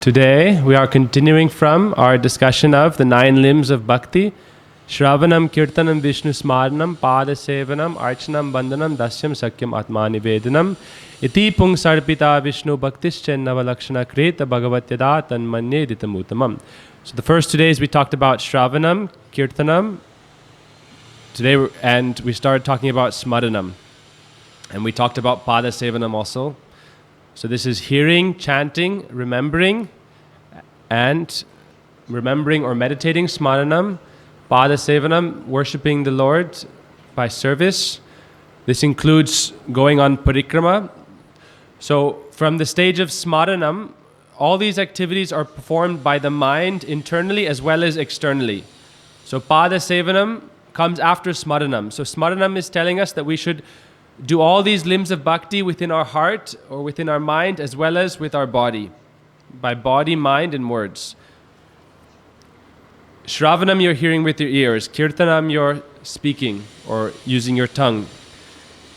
Today, we are continuing from our discussion of the 9 limbs of bhakti. Shravanam, Kirtanam, Vishnu Smaranam, Pada Sevanam, Archanam, Bandhanam, Dasyam, Sakyam, Atmani Vedanam, Iti Pung Sarpita Vishnu Bhaktischennava Lakshana Kreta Bhagavatyada Tanmanye Ditamutamam. So the first 2 days we talked about Shravanam, Kirtanam. Today, and we started talking about Smaranam. And we talked about Pada Sevanam also. So this is hearing, chanting, remembering or meditating, smaranam, pada sevanam, worshipping the Lord by service. This includes going on parikrama. So from the stage of smaranam, all these activities are performed by the mind internally as well as externally. So pada sevanam comes after smaranam. So smaranam is telling us that we should do all these limbs of bhakti within our heart or within our mind as well as with our body. By body, mind and words. Shravanam you're hearing with your ears. Kirtanam you're speaking or using your tongue.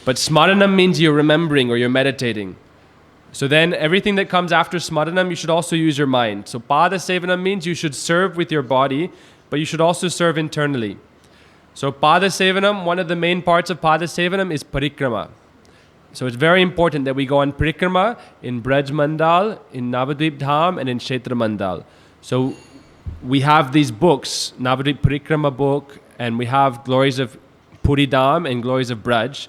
But smaranam means you're remembering or you're meditating. So then everything that comes after smaranam you should also use your mind. So pada sevanam means you should serve with your body, but you should also serve internally. So Pada Sevanam, one of the main parts of Pada Sevanam is Parikrama. So it's very important that we go on Parikrama in Braj Mandal, in Navadvip Dham, and in Kshetra Mandal. So we have these books, Navadvip Parikrama book, and we have Glories of Puri Dham and Glories of Braj.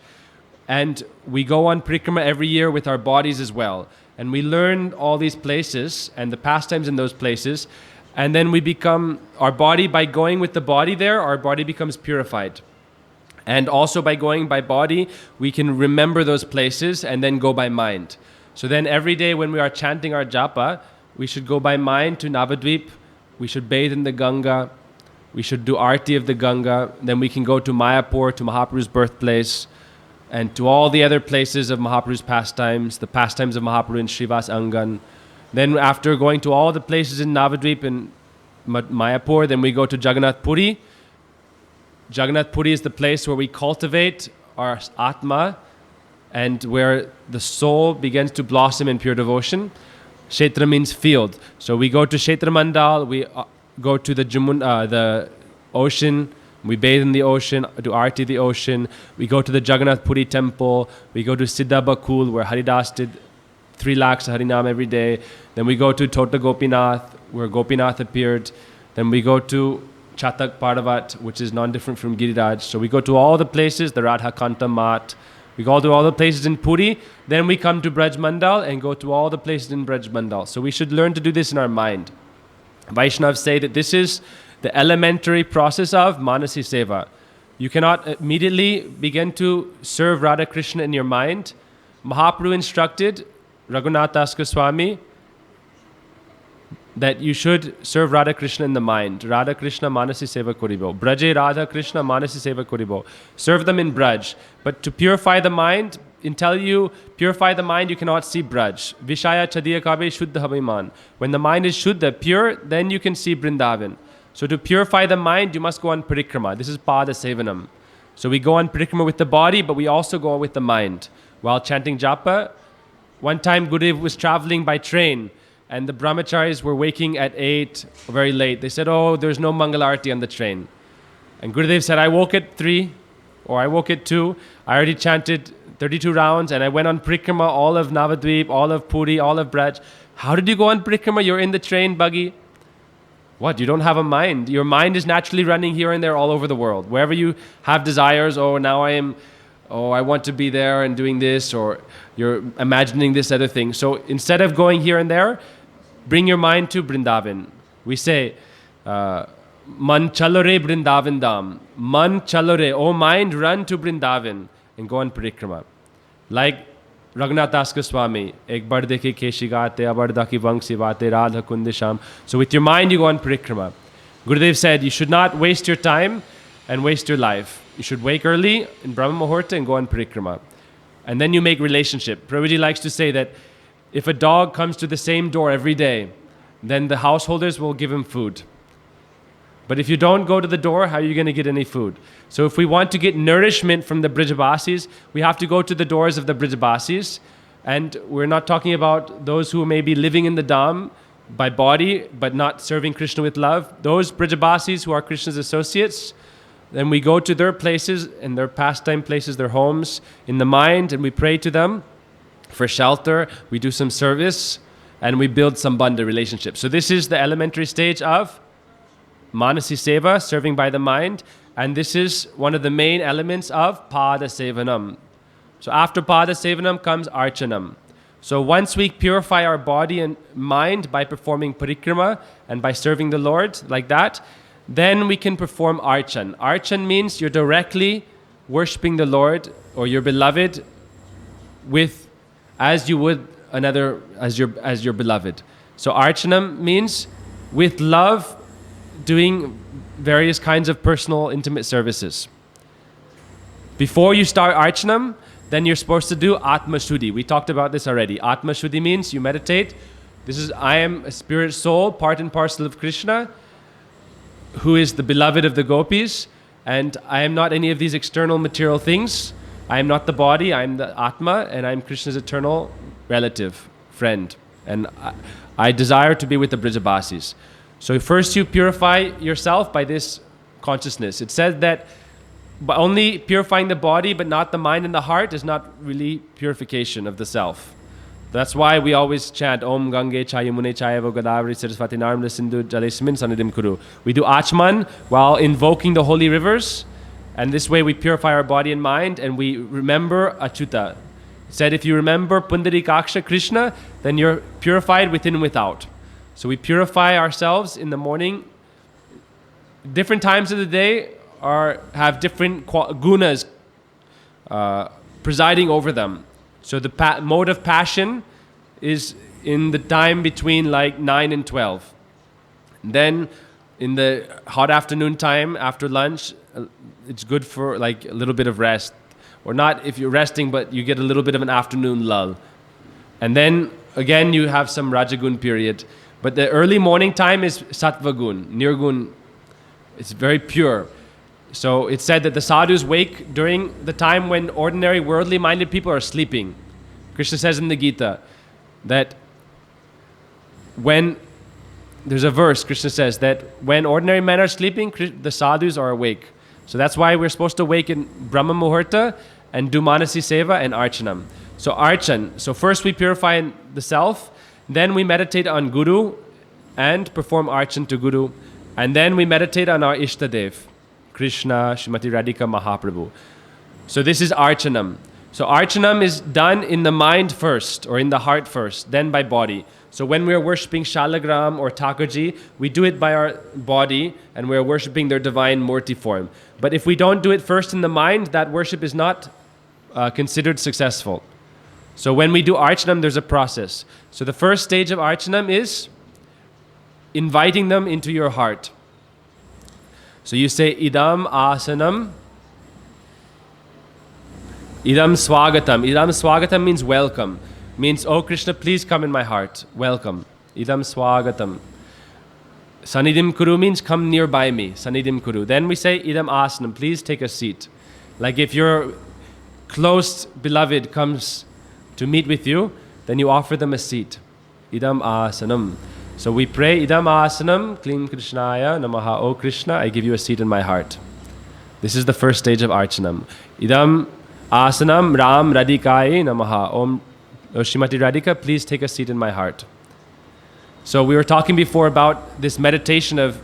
And we go on Parikrama every year with our bodies as well. And we learn all these places and the pastimes in those places. And then we become, our body, by going with the body there, our body becomes purified. And also by going by body, we can remember those places and then go by mind. So then every day when we are chanting our japa, we should go by mind to Navadvip, we should bathe in the Ganga, we should do arti of the Ganga, then we can go to Mayapur, to Mahaprabhu's birthplace, and to all the other places of Mahaprabhu's pastimes, the pastimes of Mahaprabhu in Srivas Angan. Then after going to all the places in Navadvip and Mayapur, then we go to Jagannath Puri. Jagannath Puri is the place where we cultivate our Atma and where the soul begins to blossom in pure devotion. Kshetra means field. So we go to Kshetra Mandal, we go to the ocean, we bathe in the ocean, do arti of the ocean. We go to the Jagannath Puri temple, we go to Siddha Bakul where Haridas did 3 lakhs Harinam every day. Then we go to Tota Gopinath, where Gopinath appeared. Then we go to Chatak Pardavat, which is non-different from Giriraj. So we go to all the places, the Radha Kanta Mat. We go to all the places in Puri. Then we come to Braj Mandal and go to all the places in Braj Mandal. So we should learn to do this in our mind. Vaishnavas say that this is the elementary process of Manasi Seva. You cannot immediately begin to serve Radha Krishna in your mind. Mahaprabhu instructed Raghunath Das Goswami that you should serve Radha Krishna in the mind. Radha Krishna Manasi Seva Koribo. Braje Radha Krishna Manasi Seva Koribo. Serve them in Braj. But to purify the mind, until you purify the mind, you cannot see Braj. Vishaya Chadiya Kabe Shuddha Habiman. When the mind is Shuddha, pure, then you can see Vrindavan. So to purify the mind, you must go on Parikrama. This is Pada Sevanam. So we go on Parikrama with the body, but we also go on with the mind. While chanting japa, one time Gurudev was traveling by train and the brahmacharis were waking at 8, very late. They said, oh, there's no Mangalarti on the train. And Gurudev said, I woke at 3 or I woke at 2. I already chanted 32 rounds and I went on Parikrama, all of Navadvip, all of Puri, all of Braj. How did you go on Parikrama? You're in the train buggy. What? You don't have a mind. Your mind is naturally running here and there all over the world. Wherever you have desires, I want to be there and doing this, or you're imagining this other thing. So instead of going here and there, bring your mind to Vrindavan. We say, Man chalore Vrindavan Dham. Man chalore, oh mind, run to Vrindavan and go on Parikrama. Like Raghunath Das Goswami, Ek bar dekhe keshi gaate, abarda ki vangsi vaate, radha kunde sham. So with your mind you go on Parikrama. Gurudev said, you should not waste your time and waste your life. You should wake early in Brahma Muhurta and go on Parikrama. And then you make relationship. Prabhuji likes to say that if a dog comes to the same door every day, then the householders will give him food. But if you don't go to the door, how are you going to get any food? So if we want to get nourishment from the Brijabasis, we have to go to the doors of the Brijabasis. And we're not talking about those who may be living in the Dham, by body, but not serving Krishna with love, those Brajabasis who are Krishna's associates, then we go to their places and their pastime places, their homes in the mind, and we pray to them for shelter, we do some service, and we build sambandha relationships. So this is the elementary stage of Manasi Seva, serving by the mind, and this is one of the main elements of Pada Sevanam. So after Pada Sevanam comes Archanam. So once we purify our body and mind by performing parikrama and by serving the Lord like that, then we can perform Archan. Archan means you're directly worshipping the Lord or your beloved with as you would another as your beloved. So Archanam means with love doing various kinds of personal intimate services. Before you start Archanam, then you're supposed to do Atma Shuddhi. We talked about this already. Atma Shuddhi means you meditate. This is, I am a spirit soul, part and parcel of Krishna, who is the beloved of the gopis, and I am not any of these external material things. I am not the body, I am the Atma, and I am Krishna's eternal relative, friend. And I desire to be with the Brajabasis. So first you purify yourself by this consciousness. It says that but only purifying the body but not the mind and the heart is not really purification of the self. That's why we always chant Om Gange Chayamune Chayava Godavari Saraswati Narmada Sindhu Jalesmin Sanidim Kuru. We do Achman while invoking the holy rivers, and this way we purify our body and mind, and we remember Achyuta. It said if you remember Pundarikaksha Krishna, then you're purified within and without. So we purify ourselves in the morning. Different times of the day have different gunas presiding over them. So the mode of passion is in the time between like 9 and 12. Then in the hot afternoon time after lunch, it's good for like a little bit of rest. Or not if you're resting, but you get a little bit of an afternoon lull. And then again you have some Rajagun period. But the early morning time is Sattvagun, Nirgun. It's very pure. So it's said that the sadhus wake during the time when ordinary worldly minded people are sleeping. Krishna says in the Gita that when, there's a verse, Krishna says that when ordinary men are sleeping, the sadhus are awake. So that's why we're supposed to wake in Brahma Muhurta and do Manasi Seva and Archanam. So Archan, so first we purify the self, then we meditate on Guru and perform Archan to Guru, and then we meditate on our Ishtadev, Krishna, Srimati Radhika, Mahaprabhu. So this is Archanam. So Archanam is done in the mind first, or in the heart first, then by body. So when we're worshipping Shalagram or Thakurji, we do it by our body, and we're worshipping their divine Murti form. But if we don't do it first in the mind, that worship is not considered successful. So when we do Archanam, there's a process. So the first stage of Archanam is inviting them into your heart. So you say, Idam Asanam, Idam Swagatam. Idam Swagatam means welcome. Means, oh Krishna, please come in my heart. Welcome. Idam Swagatam. Sanidim Kuru means come nearby me. Sanidim Kuru. Then we say, Idam Asanam, please take a seat. Like if your close beloved comes to meet with you, then you offer them a seat. Idam Asanam. So we pray, Idam Asanam, Klim Krishnaya, Namaha, O Krishna, I give you a seat in my heart. This is the first stage of Archanam. Idam Asanam, Ram Radhikai, Namaha, Om Srimati Radhika, please take a seat in my heart. So we were talking before about this meditation of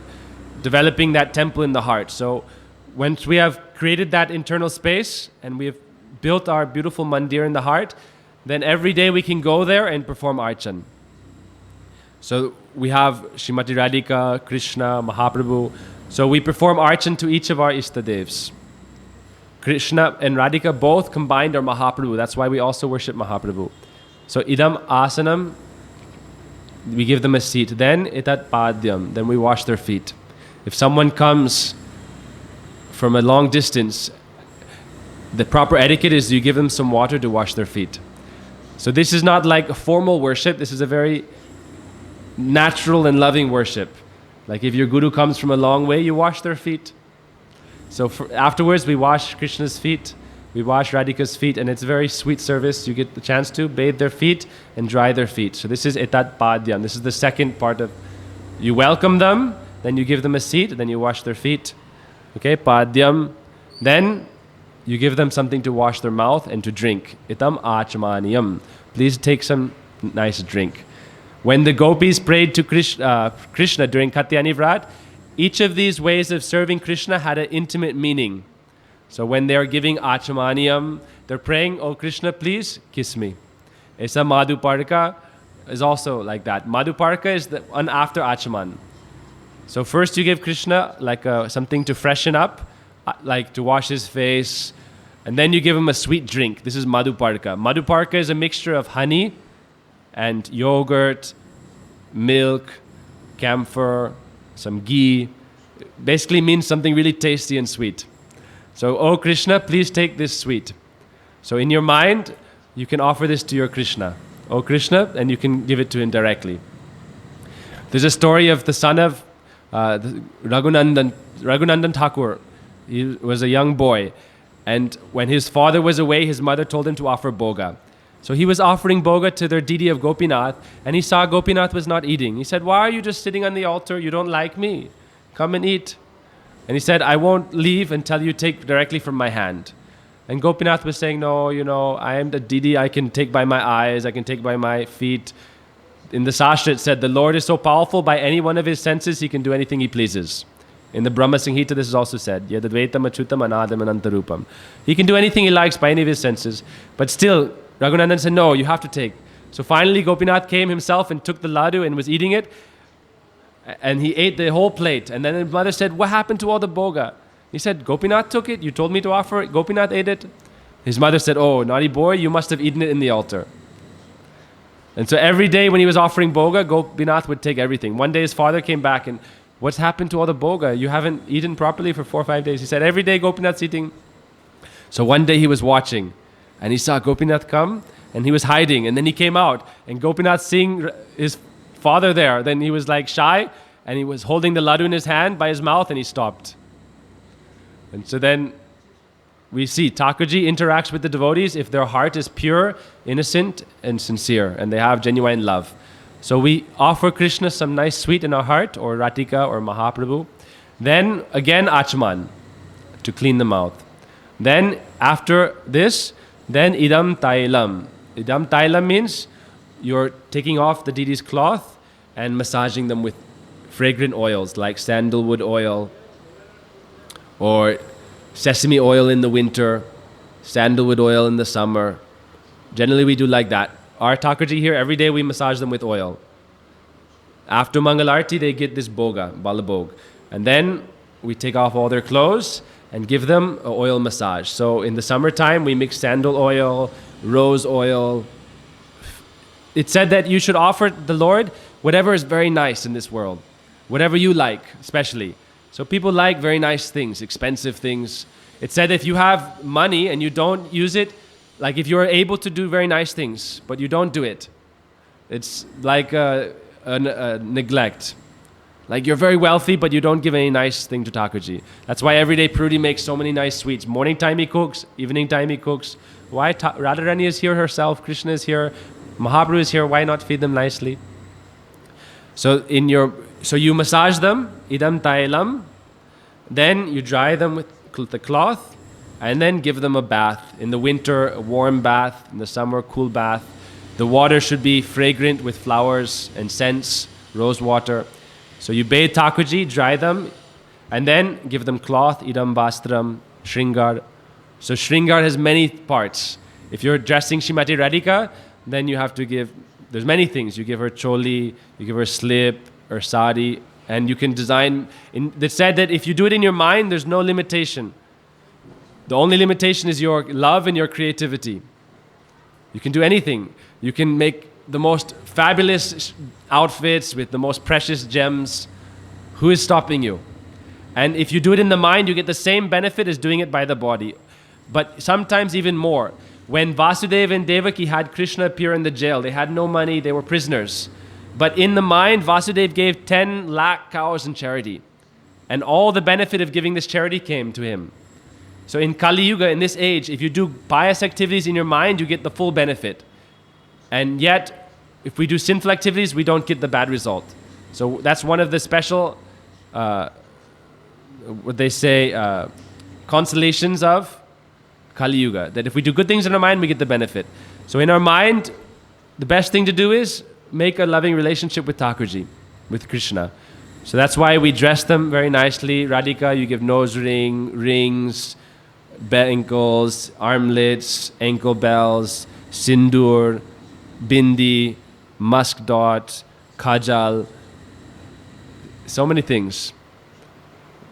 developing that temple in the heart. So once we have created that internal space and we have built our beautiful mandir in the heart, then every day we can go there and perform Archan. So we have Srimati Radhika, Krishna, Mahaprabhu. So we perform Archan to each of our Ishtadevs. Krishna and Radhika both combined are Mahaprabhu. That's why we also worship Mahaprabhu. So Idam Asanam, we give them a seat. Then Itat Padyam, then we wash their feet. If someone comes from a long distance, the proper etiquette is you give them some water to wash their feet. So this is not like a formal worship. This is a very natural and loving worship. Like if your guru comes from a long way, you wash their feet. So afterwards we wash Krishna's feet we wash Radhika's feet, and it's a very sweet service. You get the chance to bathe their feet and dry their feet. So this is etat padyam. This is the second part of, you welcome them, then you give them a seat, then you wash their feet. Okay, padyam. Then you give them something to wash their mouth and to drink. Itam achamaniyam. Please take some nice drink. When the gopis prayed to Krishna during Katyani Vrat, each of these ways of serving Krishna had an intimate meaning. So when they're giving achamaniyam, they're praying, "Oh Krishna, please kiss me." Esa madhuparka is also like that. Madhuparka is the one after achaman. So first you give Krishna like something to freshen up, like to wash his face, and then you give him a sweet drink. This is madhuparka. Madhuparka is a mixture of honey and yogurt, milk, camphor, some ghee. Basically means something really tasty and sweet. So, "Oh Krishna, please take this sweet." So in your mind, you can offer this to your Krishna. "Oh Krishna," and you can give it to him directly. There's a story of the son of Raghunandan Thakur. He was a young boy, and when his father was away, his mother told him to offer boga. So he was offering boga to their deity of Gopinath, and he saw Gopinath was not eating. He said, "Why are you just sitting on the altar? You don't like me. Come and eat." And he said, "I won't leave until you take directly from my hand." And Gopinath was saying, "No, I am the deity. I can take by my eyes. I can take by my feet." In the Sastra it said, the Lord is so powerful, by any one of his senses, he can do anything he pleases. In the Brahma Samhita, this is also said, "Yadadvaitam achyutam anadam anantarupam." He can do anything he likes by any of his senses. But still, Raghunandan said, "No, you have to take." So finally, Gopinath came himself and took the laddu and was eating it. And he ate the whole plate. And then his mother said, "What happened to all the boga?" He said, "Gopinath took it. You told me to offer it. Gopinath ate it." His mother said, "Oh, naughty boy, you must have eaten it in the altar." And so every day when he was offering boga, Gopinath would take everything. One day his father came back and, "What's happened to all the boga? You haven't eaten properly for 4 or 5 days." He said, "Every day Gopinath's eating." So one day he was watching and he saw Gopinath come and he was hiding. And then he came out and Gopinath seeing his father there, then he was like shy and he was holding the laddu in his hand by his mouth and he stopped. And so then we see Thakurji interacts with the devotees if their heart is pure, innocent, and sincere, and they have genuine love. So we offer Krishna some nice sweet in our heart, or Ratika, or Mahaprabhu. Then again Achman, to clean the mouth. Then after this, then idam tailam. Idam tailam means you're taking off the deity's cloth and massaging them with fragrant oils like sandalwood oil or sesame oil in the winter, sandalwood oil in the summer. Generally we do like that. Our Thakurji here, every day we massage them with oil. After Mangalarti, they get this boga, balabog. And then we take off all their clothes and give them an oil massage. So in the summertime, we mix sandal oil, rose oil. It's said that you should offer the Lord whatever is very nice in this world. Whatever you like, especially. So people like very nice things, expensive things. It's said if you have money and you don't use it, like if you're able to do very nice things, but you don't do it, it's like a neglect. Like you're very wealthy, but you don't give any nice thing to Thakurji. That's why every day Prudi makes so many nice sweets. Morning time he cooks, evening time he cooks. Why? Radharani is here herself, Krishna is here, Mahaprabhu is here. Why not feed them nicely? So you massage them, idam tailam, then you dry them with the cloth, and then give them a bath. In the winter, a warm bath. In the summer, a cool bath. The water should be fragrant with flowers and scents, rose water. So you bathe Thakurji, dry them, and then give them cloth, idam vastram, shringar. So shringar has many parts. If you're dressing Shrimati Radhika, then you have to give, there's many things. You give her choli, you give her slip, or sari, and you can design. It's said that if you do it in your mind, there's no limitation. The only limitation is your love and your creativity. You can do anything. You can make the most fabulous outfits with the most precious gems. Who is stopping you? And if you do it in the mind, you get the same benefit as doing it by the body. But sometimes even more. When Vasudeva and Devaki had Krishna appear in the jail, they had no money, they were prisoners. But in the mind, Vasudeva gave 10 lakh cows in charity. And all the benefit of giving this charity came to him. So in Kali Yuga, in this age, if you do pious activities in your mind, you get the full benefit. And yet, if we do sinful activities, we don't get the bad result. So that's one of the special, what they say, consolations of Kali Yuga. That if we do good things in our mind, we get the benefit. So in our mind, the best thing to do is make a loving relationship with Thakurji, with Krishna. So that's why we dress them very nicely. Radhika, you give nose ring, rings, ankles, armlets, ankle bells, sindoor, bindi, musk dot, kajal. So many things.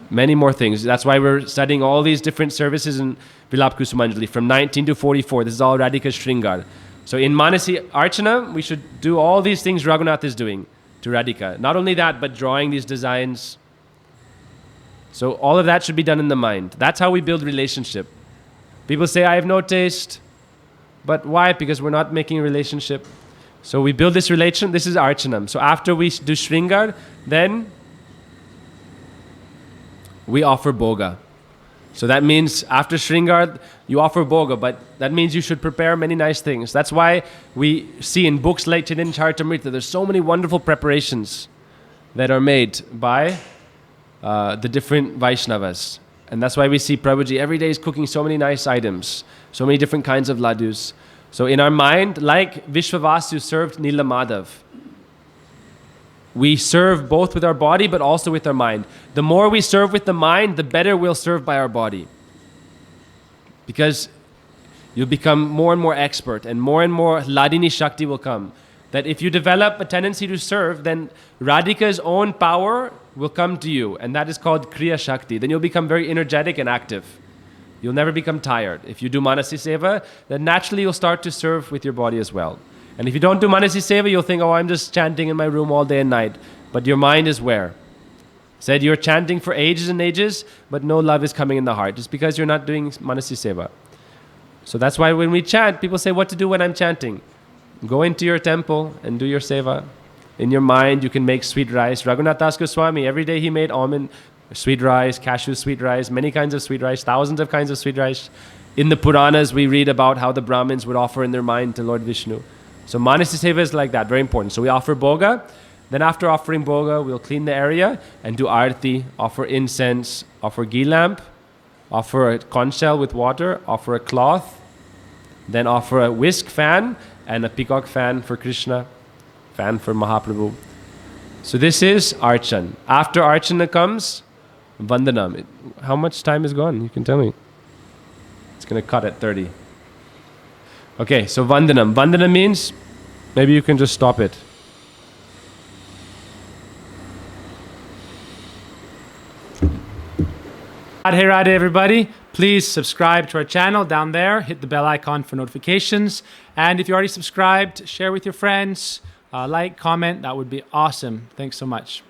Many more things. That's why we're studying all these different services in Vilap Kusumanjali from 19 to 44. This is all Radhika's Shringar. So in Manasi Archana, we should do all these things Raghunath is doing to Radhika. Not only that, but drawing these designs. So all of that should be done in the mind. That's how we build relationship. People say, I have no taste. But why? Because we're not making a relationship. So we build this relation. This is Archanam. So after we do Shringar, then we offer Bhoga. So that means after Shringar, you offer Bhoga, but that means you should prepare many nice things. That's why we see in books like Chaitanya Charitamrita, there's so many wonderful preparations that are made by the different Vaishnavas. And that's why we see Prabhuji every day is cooking so many nice items, so many different kinds of ladus. So in our mind, like Vishwavasu served Nila Madhav, we serve both with our body but also with our mind. The more we serve with the mind, the better we'll serve by our body. Because you'll become more and more expert and more Ladini Shakti will come. That if you develop a tendency to serve, then Radhika's own power will come to you, and that is called Kriya Shakti. Then you'll become very energetic and active. You'll never become tired. If you do Manasi Seva, then naturally you'll start to serve with your body as well. And if you don't do Manasi Seva, you'll think, oh, I'm just chanting in my room all day and night. But your mind is where? Said you're chanting for ages and ages, but no love is coming in the heart, just because you're not doing Manasi Seva. So that's why when we chant, people say, what to do when I'm chanting? Go into your temple and do your seva. In your mind, you can make sweet rice. Raghunath Das Goswami, every day he made almond, sweet rice, cashew sweet rice, many kinds of sweet rice, thousands of kinds of sweet rice. In the Puranas, we read about how the Brahmins would offer in their mind to Lord Vishnu. So Manasi Seva is like that, very important. So we offer Bhoga. Then after offering Bhoga, we'll clean the area and do Arati, offer incense, offer ghee lamp, offer a conch shell with water, offer a cloth, then offer a whisk fan, and a peacock fan for Krishna, fan for Mahaprabhu. So this is Archan. After Archana comes Vandanam. How much time is gone? You can tell me. It's going to cut at 30. Okay, so Vandanam. Vandanam means, maybe you can just stop it. Radhe Radhe everybody. Please subscribe to our channel down there. Hit the bell icon for notifications. And if you already subscribed, share with your friends. Like, comment. That would be awesome. Thanks so much.